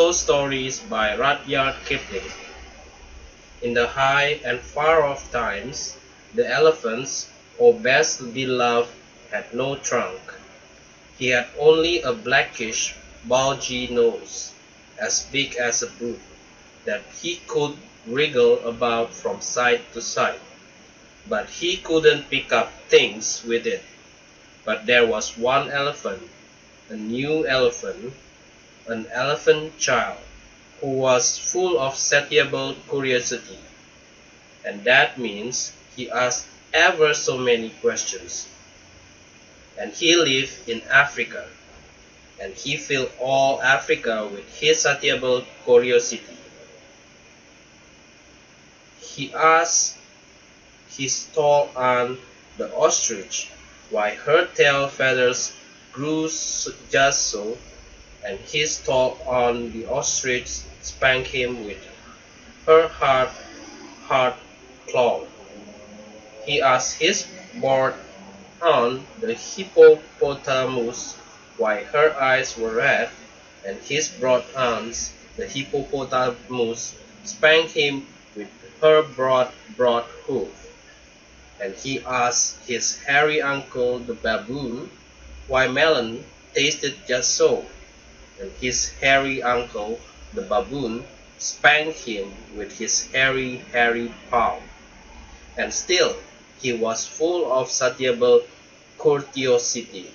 Those stories by Rudyard Kipling. In the high and far-off times, the elephants, O best beloved, had no trunk. He had only a blackish, bulgy nose, as big as a boot, that he could wriggle about from side to side. But he couldn't pick up things with it. But there was one elephant, a new elephant, an elephant child, who was full of satiable curiosity, and that means he asked ever so many questions. And he lived in Africa, and he filled all Africa with his satiable curiosity. He asked his tall aunt, the ostrich, why her tail feathers grew just so, and his tall aunt, the ostrich, spanked him with her hard claw. He asked his bored aunt, the hippopotamus, why her eyes were red, and his broad aunt, the hippopotamus, spanked him with her broad hoof. And he asked his hairy uncle, the baboon, why melon tasted just so, and his hairy uncle, the baboon, spanked him with his hairy paw. And still he was full of satiable curiosity.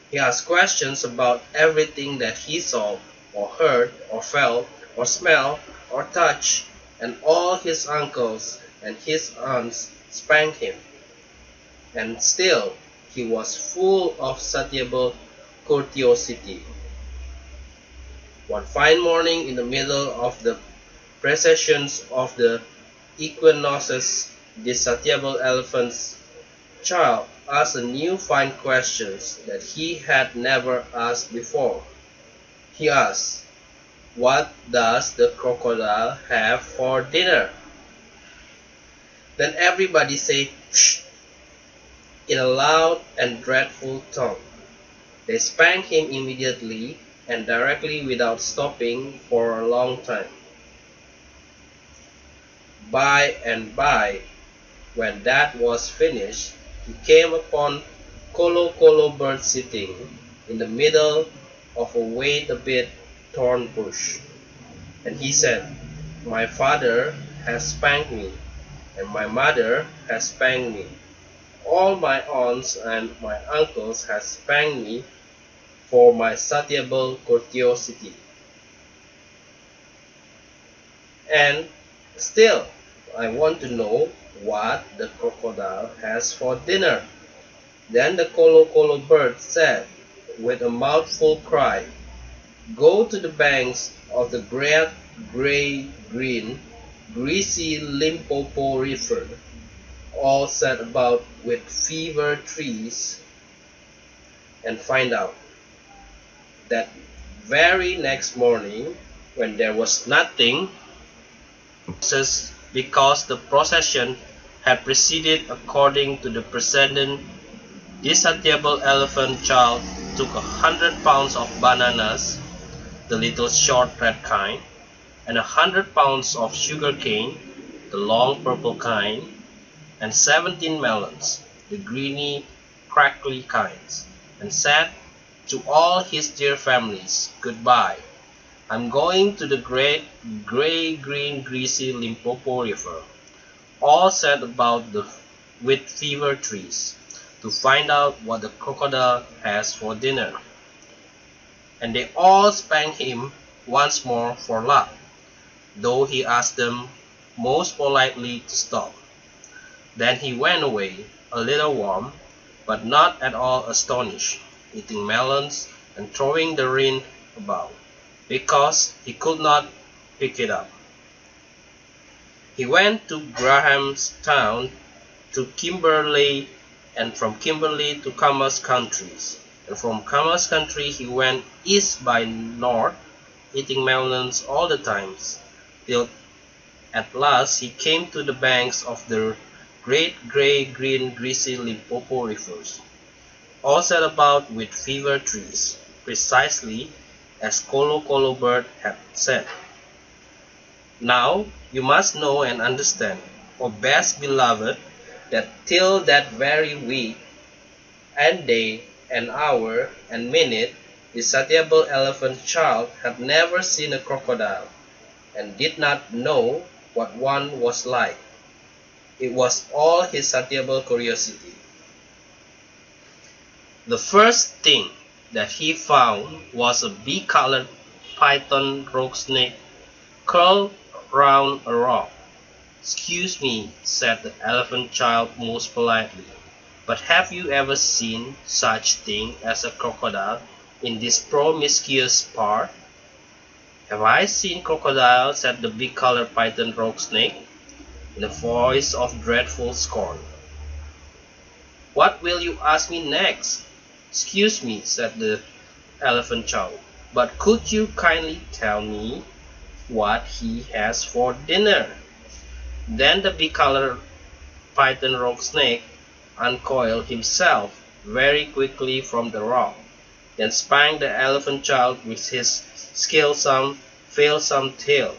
He asked questions about everything that he saw, or heard, or felt, or smelled, or touched, and all his uncles and his aunts spanked him. And still he was full of satiable curiosity. One fine morning in the middle of the processions of the equinoxes, this satiable elephant's child asked a new fine question that he had never asked before. He asked, "What does the crocodile have for dinner?" Then everybody said, "Shh," in a loud and dreadful tone. They spanked him immediately and directly without stopping for a long time. By and by, when that was finished, he came upon Kolo Kolo Bird sitting in the middle of a wait-a-bit thorn bush. And he said, "My father has spanked me, and my mother has spanked me. All my aunts and my uncles have spanked me for my satiable curiosity. And still, I want to know what the crocodile has for dinner." Then the Kolo Kolo Bird said, with a mouthful cry, "Go to the banks of the great green, greasy Limpopo River, all set about with fever trees, and find out." That very next morning, when there was nothing, because the procession had proceeded according to the precedent, this satiable elephant child took 100 pounds of bananas, the little short red kind, and 100 pounds of sugar cane, the long purple kind, and 17 melons, the greeny, crackly kinds, and said to all his dear families, "Goodbye. I'm going to the great grey green greasy Limpopo River, all set about with fever trees, to find out what the crocodile has for dinner." And they all spanked him once more for luck, though he asked them most politely to stop. Then he went away, a little warm, but not at all astonished, eating melons and throwing the rind about, because he could not pick it up. He went to Grahamstown, to Kimberley, and from Kimberley to Camas countries, and from Camas country he went east by north, eating melons all the times, till at last he came to the banks of the great grey green greasy Limpopo rivers, all set about with fever trees, precisely as Kolo Kolo Bird had said. Now you must know and understand, O best beloved, that till that very week, and day, and hour, and minute, the satiable elephant child had never seen a crocodile, and did not know what one was like. It was all his satiable curiosity. The first thing that he found was a bee-colored python rock snake curled round a rock. "Excuse me," said the elephant child most politely, "but have you ever seen such thing as a crocodile in this promiscuous part?" "Have I seen crocodile?" said the bee-colored python rock snake, in a voice of dreadful scorn. "What will you ask me next?" "Excuse me," said the elephant child, "but could you kindly tell me what he has for dinner?" Then the bee-colored python rock snake uncoiled himself very quickly from the rock, then spanked the elephant child with his skillsome, feelsome tail.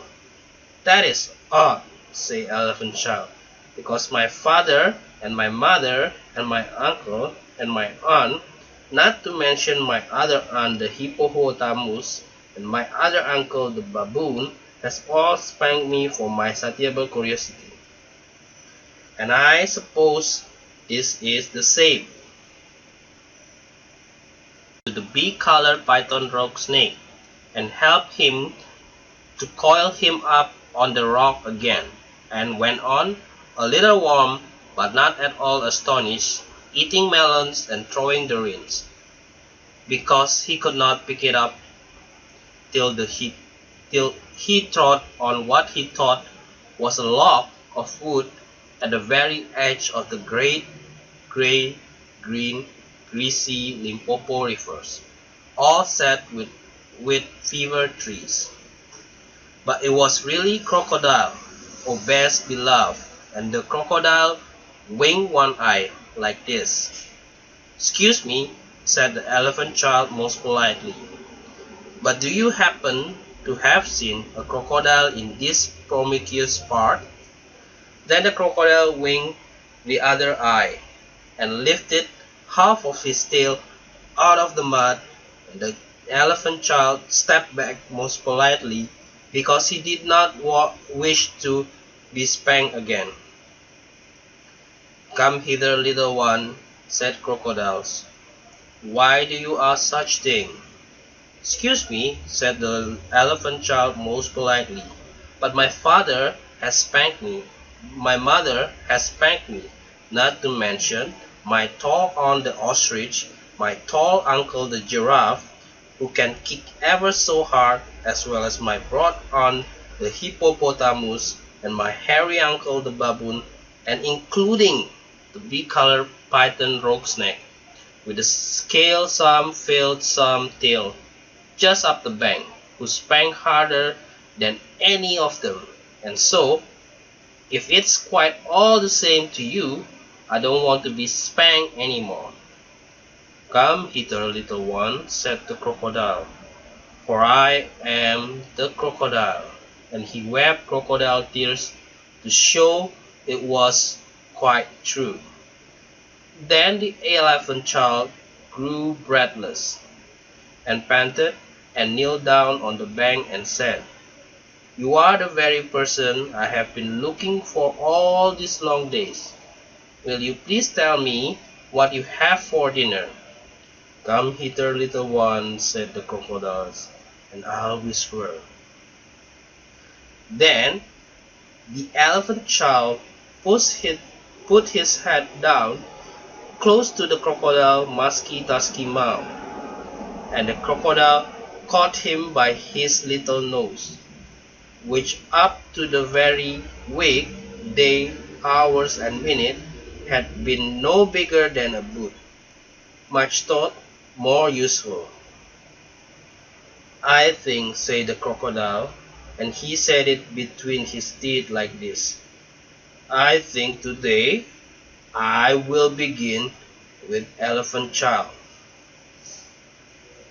"That is odd," said elephant child, "because my father and my mother and my uncle and my aunt, not to mention my other aunt the hippopotamus and my other uncle the baboon, has all spanked me for my satiable curiosity. And I suppose this is the same." To the bee-colored python rock snake, and helped him to coil him up on the rock again, and went on, a little warm, but not at all astonished, eating melons and throwing the reins, because he could not pick it up till he trod on what he thought was a log of wood at the very edge of the great grey, green, greasy Limpopo rivers, all set with fever trees. But it was really crocodile, O best beloved, and the crocodile winked one eye like this. "Excuse me," said the elephant child most politely, "but do you happen to have seen a crocodile in this promiscuous part?" Then the crocodile winked the other eye, and lifted half of his tail out of the mud, and the elephant child stepped back most politely, because he did not wish to be spanked again. "Come hither, little one," said crocodiles. "Why do you ask such thing?" "Excuse me," said the elephant child most politely, "but my father has spanked me, my mother has spanked me, not to mention my tall aunt the ostrich, my tall uncle the giraffe, who can kick ever so hard, as well as my broad aunt the hippopotamus, and my hairy uncle the baboon, and including the bee-colored python rock snake, with a scalesome, feelsome tail, just up the bank, who spanked harder than any of them. And so, if it's quite all the same to you, I don't want to be spanked anymore." "Come hither, little one," said the crocodile, "for I am the crocodile." And he wept crocodile tears to show it was quite true. Then the elephant child grew breathless, and panted, and kneeled down on the bank and said, "You are the very person I have been looking for all these long days. Will you please tell me what you have for dinner?" "Come hither, little one," said the crocodiles, "and I'll whisper." Then the elephant child put his head down close to the crocodile musky-tusky mouth, and the crocodile caught him by his little nose, which up to the very week, day, hours, and minute had been no bigger than a boot, much thought more useful. "I think," said the crocodile, and he said it between his teeth like this, "I think today I will begin with elephant child."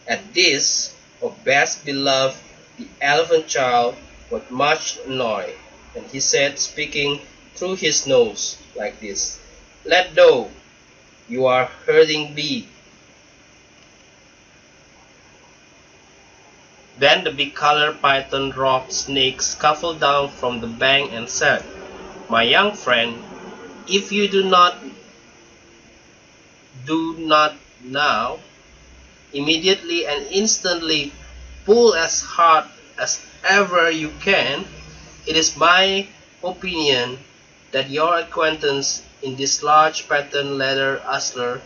At this, of best beloved, the elephant child was much annoyed, and he said, speaking through his nose like this, "Let go, you are hurting me." Then the big-colored python rock snake scuffled down from the bank and said, "My young friend, if you do not now, immediately and instantly pull as hard as ever you can, it is my opinion that your acquaintance in this large patent leather ostler,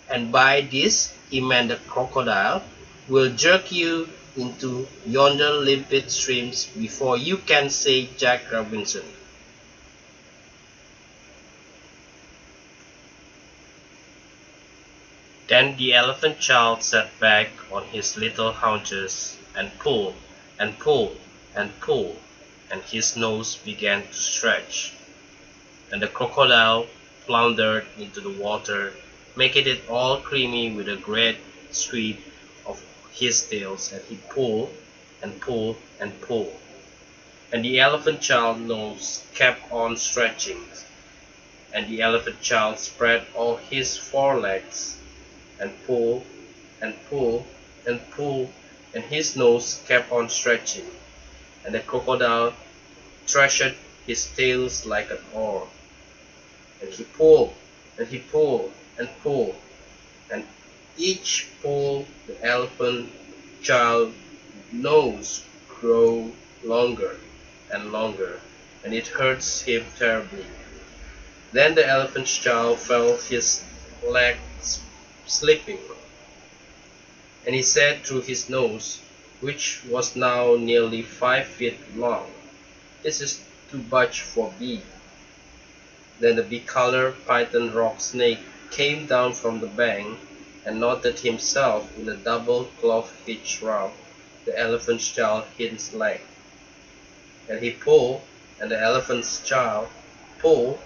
and by this he meant the crocodile, will jerk you into yonder limpid streams before you can say Jack Robinson." Then the elephant child sat back on his little haunches and pulled and pulled and pulled, and his nose began to stretch. And the crocodile floundered into the water, making it all creamy with a great sweep of his tails, and he pulled and pulled and pulled. And the elephant child's nose kept on stretching, and the elephant child spread all his forelegs and pulled and pulled and pulled, and his nose kept on stretching, and the crocodile thrashed his tails like an oar, and he pulled and he pulled and pulled, and each pull the elephant child's nose grew longer and longer, and it hurts him terribly. Then the elephant child felt his legs slipping, and he said through his nose, which was now nearly 5 feet long, "This is too much for me." Then the big-colored python rock snake came down from the bank and knotted himself in a double cloth hitch round the elephant child's hind leg. And he pulled, and the elephant's child pulled,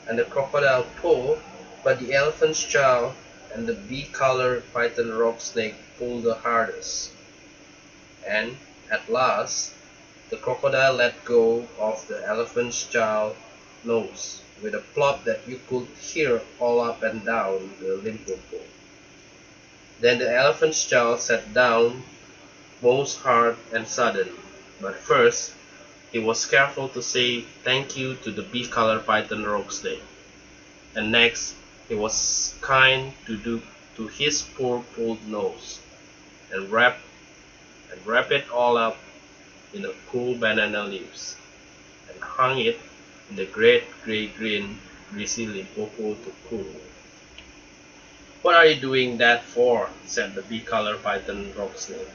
and the crocodile pulled, but the elephant's child and the big-colored python rock snake pulled the hardest. And at last the crocodile let go of the elephant's child's nose with a plop that you could hear all up and down the Limpopo. Then the elephant's child sat down most hard and sudden, but first he was careful to say thank you to the big-colored python rock snake, and next he was kind to his poor pulled nose, and wrap it all up in the cool banana leaves, and hung it in the great gray-green greasy Limpopo to cool. "What are you doing that for?" said the big-colored python rock snake.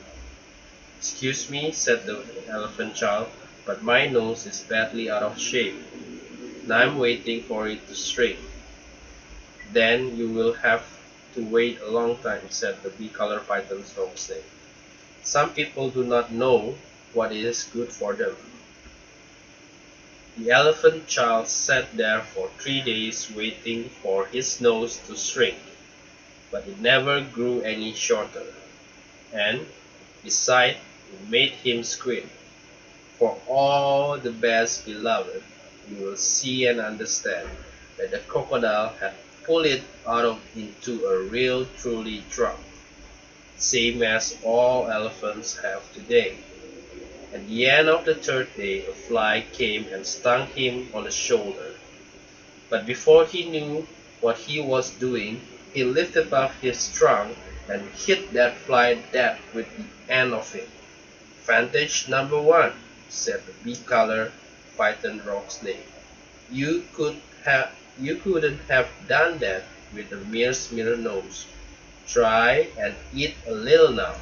"Excuse me," said the elephant child, "but my nose is badly out of shape, and I'm waiting for it to shrink." "Then you will have to wait a long time," said the big-colored python rock snake. "Some people do not know what is good for them." The elephant child sat there for 3 days waiting for his nose to shrink, but it never grew any shorter, and besides it made him squint. For all the best beloved, you will see and understand that the crocodile had pulled it into a real truly trunk, same as all elephants have today. At the end of the 3rd day, a fly came and stung him on the shoulder. But before he knew what he was doing, he lifted up his trunk and hit that fly dead with the end of it. "Advantage number 1, said the big-colored python rock snake. You couldn't have done that with a mere nose. Try and eat a little now."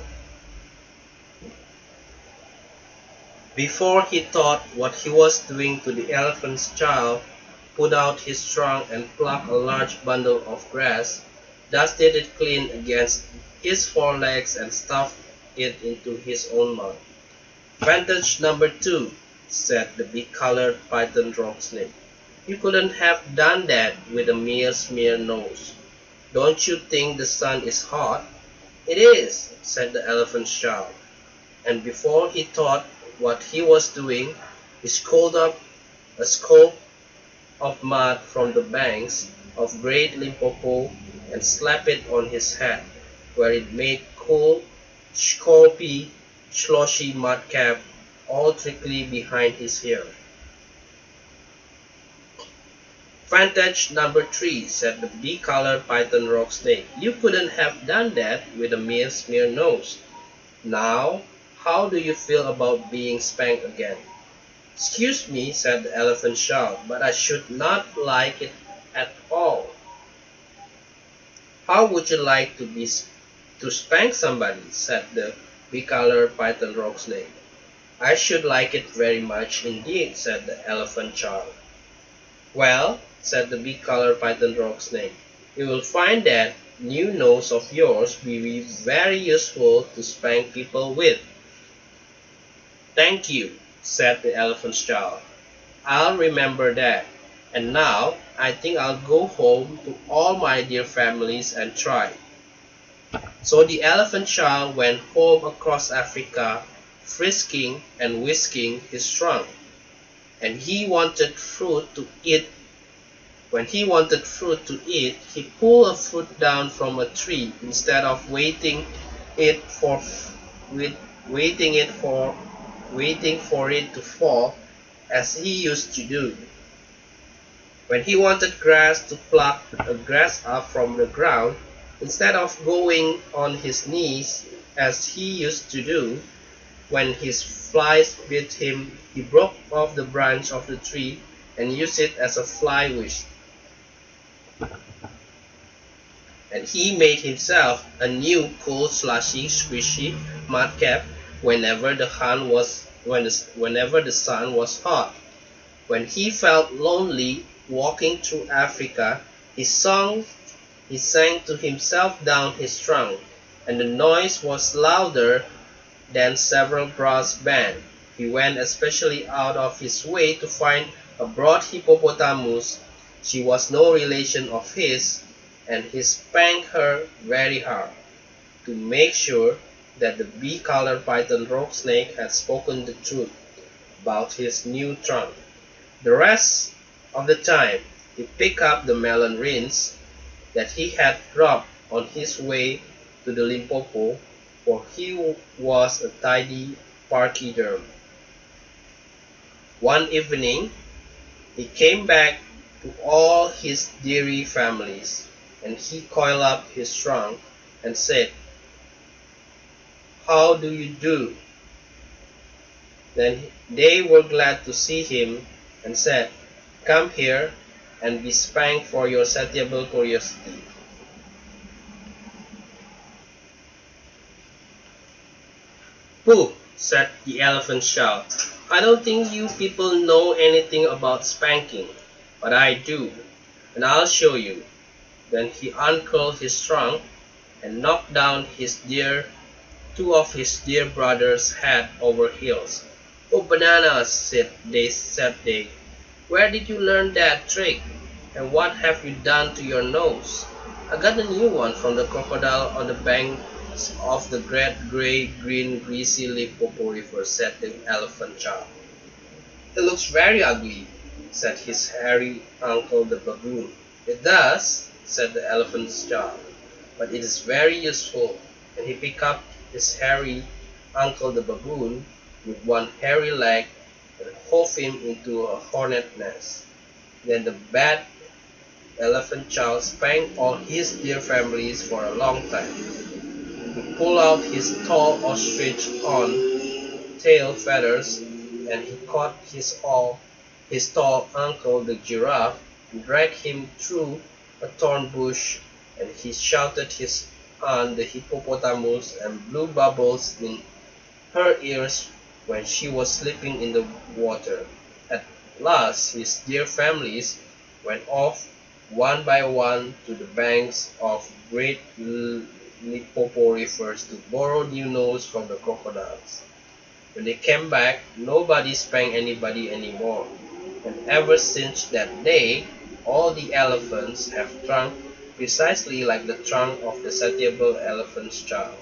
Before he thought what he was doing to the elephant's child, put out his trunk and plucked a large bundle of grass, dusted it clean against his forelegs, and stuffed it into his own mouth. "Advantage number 2, said the big-colored python rock snake. "You couldn't have done that with a mere nose. Don't you think the sun is hot?" "It is," said the elephant's child, and before he thought what he was doing, he scooped up a scoop of mud from the banks of Great Limpopo and slapped it on his head, where it made cool, scorpy, sloshy mudcap all trickly behind his ear. "Vantage number 3," said the bee-colored python rock snake. "You couldn't have done that with a mere smear nose. Now, how do you feel about being spanked again?" "Excuse me," said the elephant child, "but I should not like it at all." "How would you like to spank somebody?" said the bee-colored python rock snake. "I should like it very much indeed," said the elephant child. "Well," said the bee-colored python rock snake, "you will find that new nose of yours will be very useful to spank people with." "Thank you," said the elephant child. "I'll remember that. And now, I think I'll go home to all my dear families and try." So the elephant child went home across Africa, frisking and whisking his trunk. And he wanted fruit to eat. When he wanted fruit to eat, he pulled a fruit down from a tree instead of waiting for it to fall, as he used to do. When he wanted grass, to pluck a grass up from the ground, instead of going on his knees as he used to do. When his flies bit him, he broke off the branch of the tree and used it as a fly whisk. And he made himself a new cool, slushy, squishy mudcap whenever the sun was hot. When he felt lonely walking through Africa, he sang to himself down his trunk, and the noise was louder than several brass bands. He went especially out of his way to find a broad hippopotamus. She was no relation of his, and he spanked her very hard, to make sure that the bee-colored python rock snake had spoken the truth about his new trunk. The rest of the time, he picked up the melon rinds that he had dropped on his way to the Limpopo, for he was a tidy pachyderm. One evening, he came back to all his dearie families, and he coiled up his trunk and said, "How do you do?" Then they were glad to see him and said, "Come here and be spanked for your satiable curiosity." "Pooh," said the elephant child. "I don't think you people know anything about spanking, but I do, and I'll show you." Then he uncurled his trunk and knocked down two of his dear brothers head over heels. "Oh, bananas," said they, "where did you learn that trick? And what have you done to your nose?" "I got a new one from the crocodile on the banks of the great green greasy Limpopo River," said the elephant child. "It looks very ugly," said his hairy uncle the baboon. "It does," said the elephant child, "but it is very useful," and he picked up his hairy uncle the baboon with one hairy leg and hove him into a hornet nest. Then the bad elephant child spanked all his dear families for a long time. He pulled out his tall ostrich tail feathers, and he caught his tall uncle the giraffe and dragged him through a thorn bush, and he shouted his aunt the hippopotamus and blew bubbles in her ears when she was sleeping in the water. At last his dear families went off one by one to the banks of great Limpopo rivers to borrow new nose from the crocodiles. When they came back, nobody spanked anybody anymore, and ever since that day, all the elephants have trunk precisely like the trunk of the satiable elephant's child.